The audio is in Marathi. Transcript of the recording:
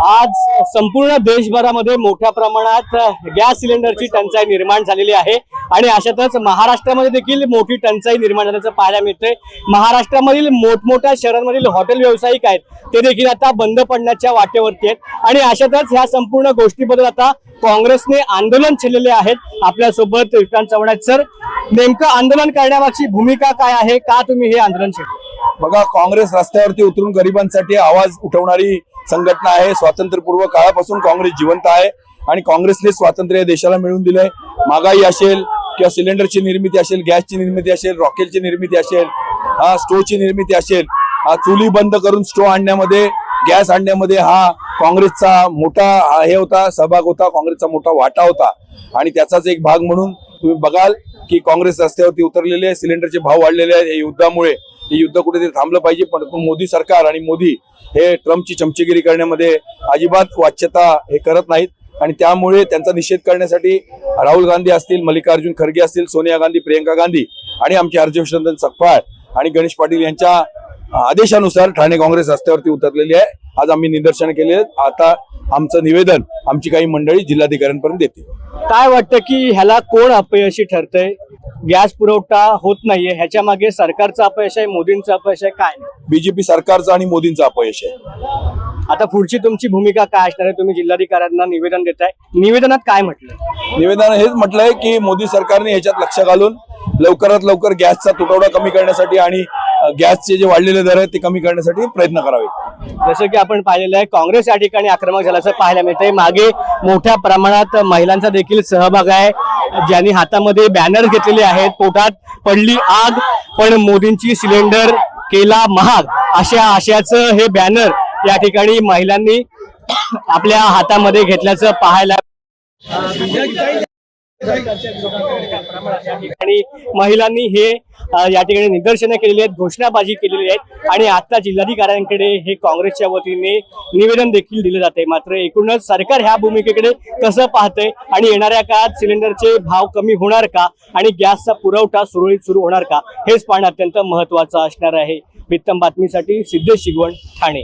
आज संपूर्ण देशभरामध्ये मोठ्या प्रमाणात गॅस सिलेंडरची टंचाई निर्माण झालेली आहे आणि अशातच महाराष्ट्रामध्ये देखील मोठी टंचाई निर्माण झाल्याचं पाहायला मिळतंय। महाराष्ट्रामधील मोठमोठ्या शहरांमधील हॉटेल व्यावसायिक आहेत ते देखील आता बंद पडण्याच्या वाटेवरती आहेत आणि अशातच ह्या संपूर्ण गोष्टीबद्दल आता काँग्रेसने आंदोलन छेडलेले आहेत। आपल्यासोबत विक्रांत चव्हाण आहेत। सर, नेमकं आंदोलन करण्यामागची भूमिका काय आहे, का तुम्ही हे आंदोलन छेडले? बघा, काँग्रेस रस्त्यावरती उतरून गरिबांसाठी आवाज उठवणारी संघटना आहे। स्वातंत्र्यपूर्व काळापासून काँग्रेस जिवंत आहे आणि काँग्रेसने स्वातंत्र्य देशाला मिळवून दिलंय। महागाई असेल किंवा सिलेंडरची निर्मिती असेल, गॅसची निर्मिती असेल, रॉकेलची निर्मिती असेल, स्टोव्हची निर्मिती असेल, चुली बंद करून स्टोव्ह आणण्यामध्ये, गॅस आणण्यामध्ये हा काँग्रेसचा मोठा हे होता, सहभाग होता, काँग्रेसचा मोठा वाटा होता। आणि त्याचाच एक भाग म्हणून तुम्ही बघाल की काँग्रेस रस्त्यावरती उतरलेले आहे। सिलेंडरचे भाव वाढलेले आहेत। हे युद्धामुळे, हे युद्ध कुठेतरी थांबलं पाहिजे, परंतु मोदी सरकार आणि मोदी हे ट्रम्पची चमचेगिरी करण्यामध्ये अजिबात वाच्यता हे करत नाहीत आणि त्यामुळे त्यांचा निषेध करण्यासाठी राहुल गांधी असतील, मल्लिकार्जुन खरगे असतील, सोनिया गांधी, प्रियंका गांधी आणि आमचे हर्षवर्धन सकपाळ आणि गणेश पाटील यांच्या आदेशानुसार ठाणे काँग्रेस रस्त्यावरती उतरलेली आहे। आज आम्ही निदर्शन केले आहेत। आता आमचं निवेदन आमची काही मंडळी जिल्हाधिकाऱ्यांपर्यंत देतील। काय वाटतं की ह्याला कोण अपयशी ठरतंय? गॅस पुरवठा होत नाहीये, ह्याच्या मागे सरकारचं अपयश आहे, मोदींचं अपयश आहे, काय? बीजेपी सरकारचं आणि मोदींचं अपयश आहे। आता पुढची तुमची भूमिका काय असणार आहे? तुम्ही जिल्हाधिकाऱ्यांना निवेदन देताय, निवेदनात काय म्हटलं? निवेदन हेच म्हटलंय की मोदी सरकारने याच्यात लक्ष घालून लवकरात लवकर गॅसचा तुटवडा कमी करण्यासाठी आणि गॅसचे जे वाढलेले दर आहेत ते कमी करण्यासाठी प्रयत्न करावे। जसं की आपण पाहिलेलं आहे, काँग्रेस या ठिकाणी आक्रमक झाल्याचं पाहायला मिळतंय। मागे मोठ्या प्रमाणात महिलांचा देखील सहभाग आहे, ज्यांनी हातामध्ये बॅनर घेतलेले आहेत, पोटात पडली आग पण मोदींची सिलेंडर केला महाग, अशा आशयाचं हे बॅनर या ठिकाणी महिलांनी आपल्या हातामध्ये घेतल्याचं पाहायला आणि महिलांनी हे या ठिकाणी निदर्शनं केलेली आहेत, घोषणाबाजी केलेली आहेत आणि आता जिल्हाधिकाऱ्यांकडे हे काँग्रेसच्या वतीने निवेदन देखील दिले जाते। मात्र एकूणच सरकार ह्या भूमिकेकडे कसं पाहतंय आणि येणाऱ्या काळात सिलेंडरचे भाव कमी होणार का आणि गॅसचा पुरवठा सुरळीत सुरू होणार का, हेच पाहणं अत्यंत महत्त्वाचं असणार आहे। वित्तम बातमीसाठी सिद्धेश शिगवण, ठाणे।